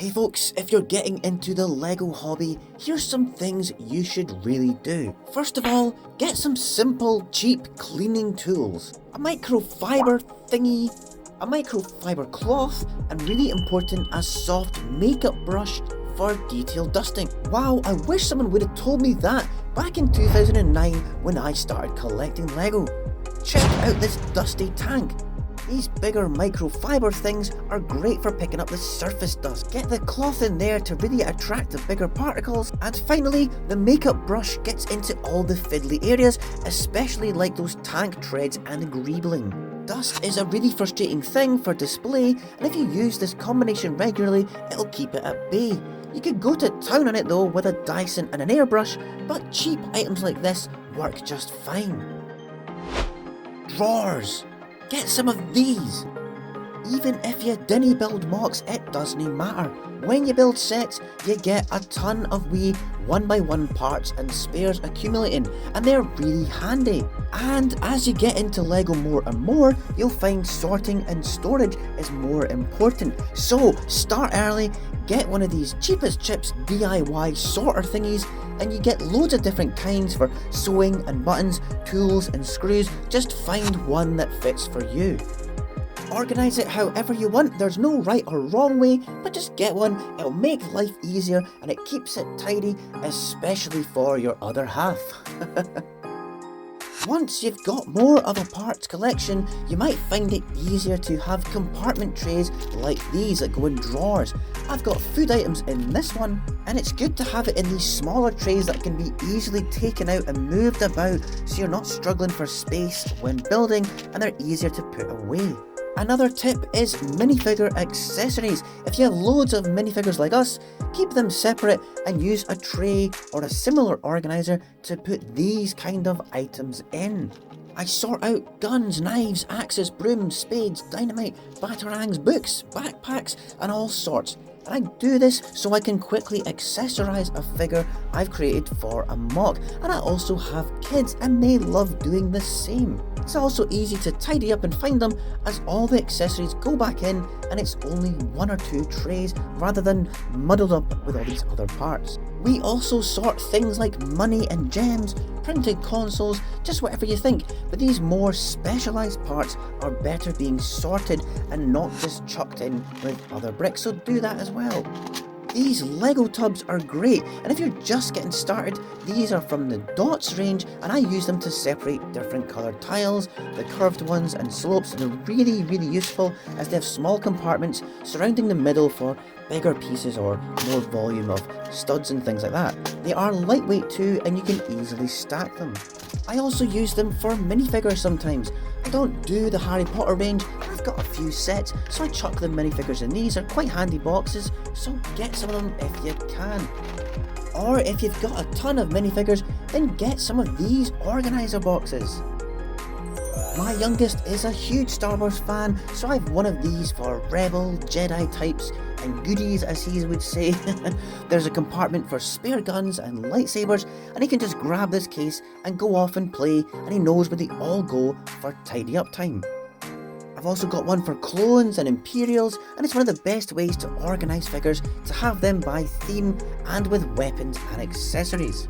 Hey folks, if you're getting into the Lego hobby, here's some things you should really do. First of all, get some simple, cheap cleaning tools. A microfiber thingy, a microfiber cloth, and really important, a soft makeup brush for detail dusting. Wow, I wish someone would have told me that back in 2009 when I started collecting Lego. Check out this dusty tank. These bigger microfiber things are great for picking up the surface dust. Get the cloth in there to really attract the bigger particles. And finally, the makeup brush gets into all the fiddly areas, especially like those tank treads and greebling. Dust is a really frustrating thing for display, and if you use this combination regularly, it'll keep it at bay. You could go to town on it though with a Dyson and an airbrush, but cheap items like this work just fine. Drawers. Get some of these. Even if you didn't build mocks, it doesn't matter. When you build sets, you get a ton of wee 1x1 parts and spares accumulating, and they're really handy. And as you get into Lego more and more, you'll find sorting and storage is more important. So start early, get one of these cheap as chips DIY sorter thingies, and you get loads of different kinds for sewing and buttons, tools and screws. Just find one that fits for you. Organise it however you want, there's no right or wrong way, but just get one, it'll make life easier and it keeps it tidy, especially for your other half. Once you've got more of a parts collection, you might find it easier to have compartment trays like these that go in drawers. I've got food items in this one, and it's good to have it in these smaller trays that can be easily taken out and moved about so you're not struggling for space when building, and they're easier to put away. Another tip is minifigure accessories. If you have loads of minifigures like us, keep them separate and use a tray or a similar organizer to put these kind of items in. I sort out guns, knives, axes, brooms, spades, dynamite, batarangs, books, backpacks and all sorts. And I do this so I can quickly accessorize a figure I've created for a mock, and I also have kids and they love doing the same. It's also easy to tidy up and find them as all the accessories go back in and it's only one or two trays rather than muddled up with all these other parts. We also sort things like money and gems, printed consoles, just whatever you think, but these more specialised parts are better being sorted and not just chucked in with other bricks, so do that as well. These Lego tubs are great, and if you're just getting started, these are from the Dots range and I use them to separate different coloured tiles, the curved ones and slopes. They're really useful as they have small compartments surrounding the middle for bigger pieces or more volume of studs and things like that. They are lightweight too and you can easily stack them. I also use them for minifigures sometimes. I don't do the Harry Potter range, I've got a few sets, so I chuck the minifigures in these. They're quite handy boxes, so get some of them if you can. Or if you've got a ton of minifigures, then get some of these organizer boxes. My youngest is a huge Star Wars fan, so I have one of these for Rebel, Jedi types, and goodies as he would say. There's a compartment for spare guns and lightsabers, and he can just grab this case and go off and play, and he knows where they all go for tidy up time. I've also got one for clones and Imperials, and it's one of the best ways to organise figures, to have them by theme and with weapons and accessories.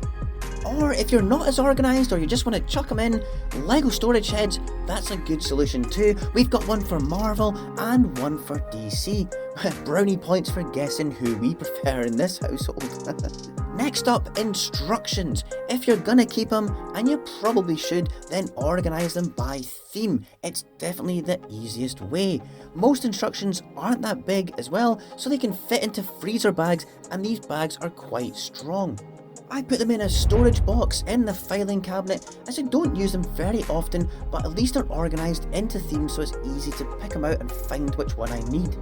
Or if you're not as organised or you just want to chuck them in, Lego storage heads, that's a good solution too. We've got one for Marvel and one for DC. Brownie points for guessing who we prefer in this household. Next up, instructions. If you're gonna keep them, and you probably should, then organise them by theme. It's definitely the easiest way. Most instructions aren't that big as well, so they can fit into freezer bags, and these bags are quite strong. I put them in a storage box in the filing cabinet as I don't use them very often, but at least they're organised into themes so it's easy to pick them out and find which one I need.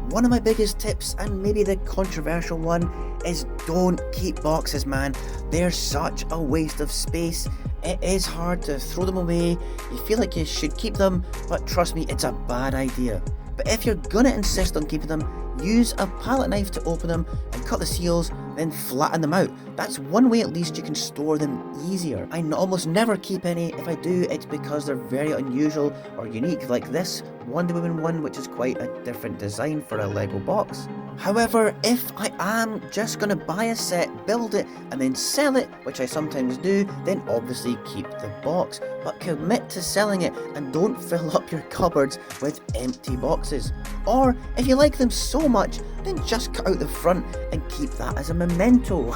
One of my biggest tips, and maybe the controversial one, is don't keep boxes, man. They're such a waste of space. It is hard to throw them away, you feel like you should keep them, but trust me, it's a bad idea. But if you're gonna insist on keeping them, use a palette knife to open them and cut the seals, then flatten them out. That's one way at least you can store them easier. I almost never keep any. If I do, it's because they're very unusual or unique, like this Wonder Woman one, which is quite a different design for a Lego box. However, if I am just going to buy a set, build it, and then sell it, which I sometimes do, then obviously keep the box. But commit to selling it and don't fill up your cupboards with empty boxes. Or, if you like them so much, then just cut out the front and keep that as a memento.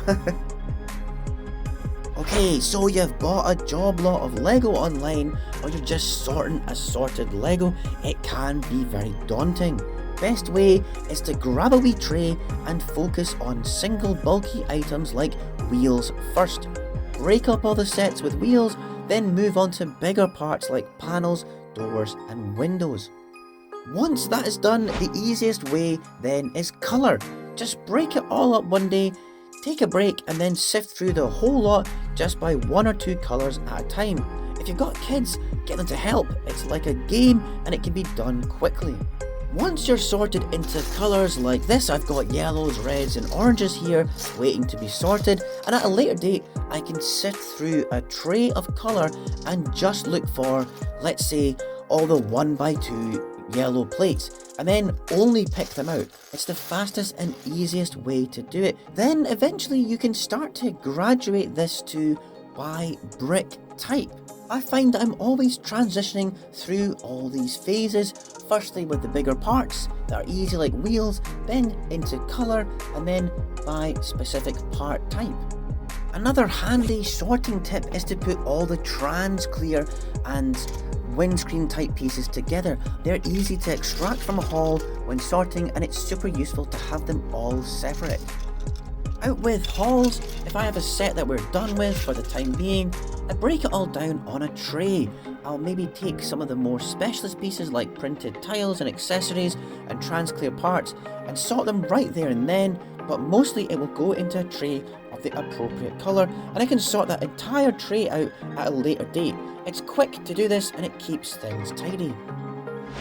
Okay, so you've bought a job lot of Lego online, or you're just sorting assorted Lego. It can be very daunting. Best way is to grab a wee tray and focus on single bulky items like wheels first. Break up all the sets with wheels, then move on to bigger parts like panels, doors and windows. Once that is done, the easiest way then is colour. Just break it all up one day, take a break and then sift through the whole lot just by 1 or 2 colours at a time. If you've got kids, get them to help. It's like a game and it can be done quickly. Once you're sorted into colours like this, I've got yellows, reds and oranges here waiting to be sorted, and at a later date I can sift through a tray of colour and just look for, let's say, all the 1x2 yellow plates, and then only pick them out. It's the fastest and easiest way to do it. Then eventually you can start to graduate this to by brick type. I find that I'm always transitioning through all these phases, firstly with the bigger parts that are easy like wheels, then into colour, and then by specific part type. Another handy sorting tip is to put all the trans clear and windscreen type pieces together. They're easy to extract from a haul when sorting, and it's super useful to have them all separate. Out with hauls, if I have a set that we're done with for the time being, I break it all down on a tray. I'll maybe take some of the more specialist pieces like printed tiles and accessories and trans clear parts and sort them right there and then, but mostly it will go into a tray of the appropriate colour, and I can sort that entire tray out at a later date. It's quick to do this and it keeps things tidy.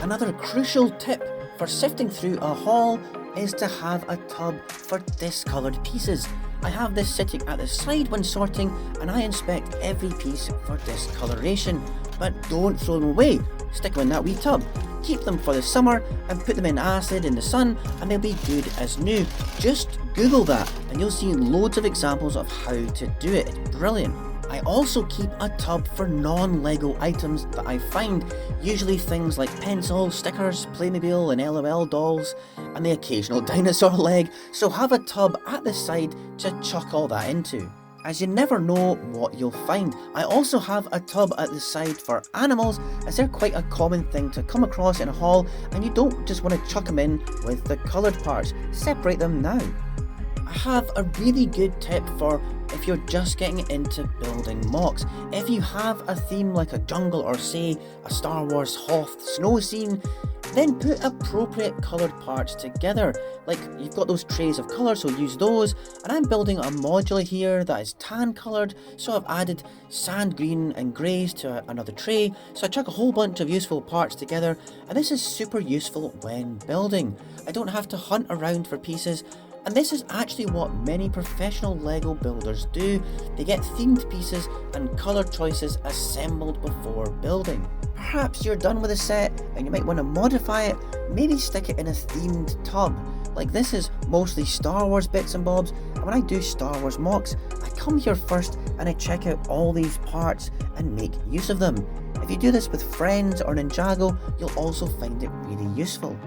Another crucial tip for sifting through a haul is to have a tub for discoloured pieces. I have this sitting at the side when sorting, and I inspect every piece for discoloration, but don't throw them away. Stick them in that wee tub. Keep them for the summer and put them in acid in the sun and they'll be good as new. Just Google that and you'll see loads of examples of how to do it. It's brilliant. I also keep a tub for non-Lego items that I find, usually things like pencils, stickers, Playmobil and LOL dolls, and the occasional dinosaur leg, so have a tub at the side to chuck all that into, as you never know what you'll find. I also have a tub at the side for animals, as they're quite a common thing to come across in a haul, and you don't just want to chuck them in with the coloured parts. Separate them now. I have a really good tip for if you're just getting into building mocks. If you have a theme like a jungle or say a Star Wars Hoth snow scene, then put appropriate coloured parts together. Like you've got those trays of colour, so use those. And I'm building a modular here that is tan coloured, so I've added sand green and greys to another tray. So I chuck a whole bunch of useful parts together, and this is super useful when building. I don't have to hunt around for pieces. And this is actually what many professional Lego builders do. They get themed pieces and colour choices assembled before building. Perhaps you're done with a set and you might want to modify it, maybe stick it in a themed tub. Like this is mostly Star Wars bits and bobs, and when I do Star Wars mocks, I come here first and I check out all these parts and make use of them. If you do this with friends or Ninjago, you'll also find it really useful.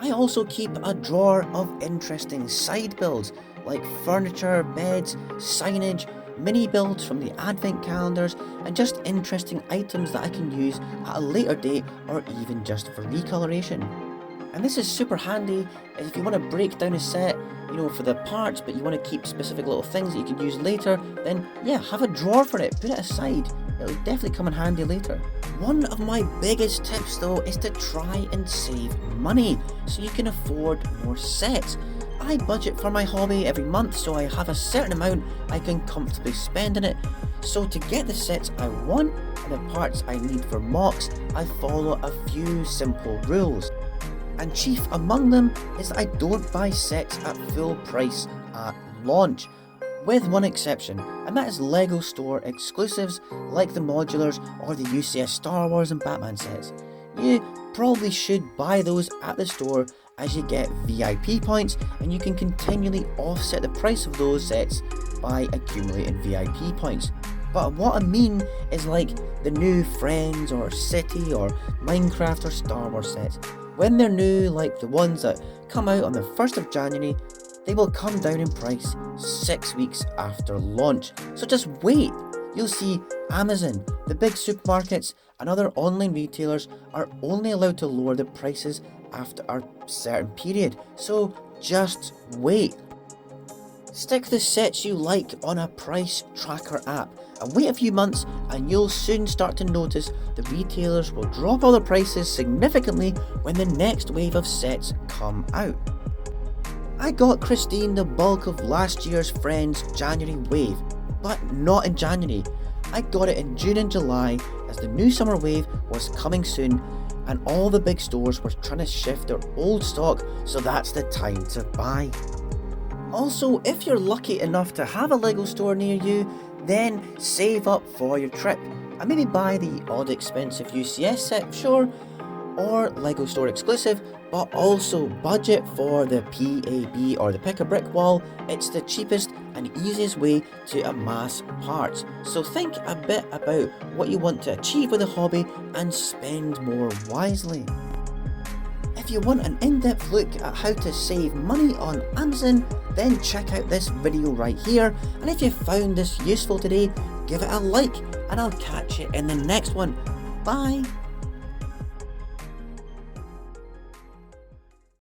I also keep a drawer of interesting side builds like furniture, beds, signage, mini builds from the advent calendars, and just interesting items that I can use at a later date or even just for recoloration. And this is super handy if you want to break down a set, for the parts, but you want to keep specific little things that you can use later, then yeah, have a drawer for it, put it aside. It'll definitely come in handy later. One of my biggest tips though is to try and save money so you can afford more sets. I budget for my hobby every month, so I have a certain amount I can comfortably spend in it. So to get the sets I want and the parts I need for mocks, I follow a few simple rules. And chief among them is that I don't buy sets at full price at launch, with one exception, and that is LEGO store exclusives like the modulars or the UCS Star Wars and Batman sets. You probably should buy those at the store as you get VIP points, and you can continually offset the price of those sets by accumulating VIP points. But what I mean is like the new Friends or City or Minecraft or Star Wars sets. When they're new, like the ones that come out on the 1st of January, they will come down in price 6 weeks after launch. So just wait. You'll see Amazon, the big supermarkets and other online retailers are only allowed to lower the prices after a certain period. So just wait. Stick the sets you like on a price tracker app and wait a few months, and you'll soon start to notice the retailers will drop all the prices significantly when the next wave of sets come out. I got Christine the bulk of last year's Friends January wave, but not in January. I got it in June and July as the new summer wave was coming soon and all the big stores were trying to shift their old stock, so that's the time to buy. Also, if you're lucky enough to have a LEGO store near you, then save up for your trip and maybe buy the odd expensive UCS set, sure, or LEGO store exclusive, but also budget for the PAB or the pick a brick wall. It's the cheapest and easiest way to amass parts. So think a bit about what you want to achieve with a hobby and spend more wisely. If you want an in-depth look at how to save money on Amazon, then check out this video right here. And if you found this useful today, give it a like, and I'll catch you in the next one. Bye!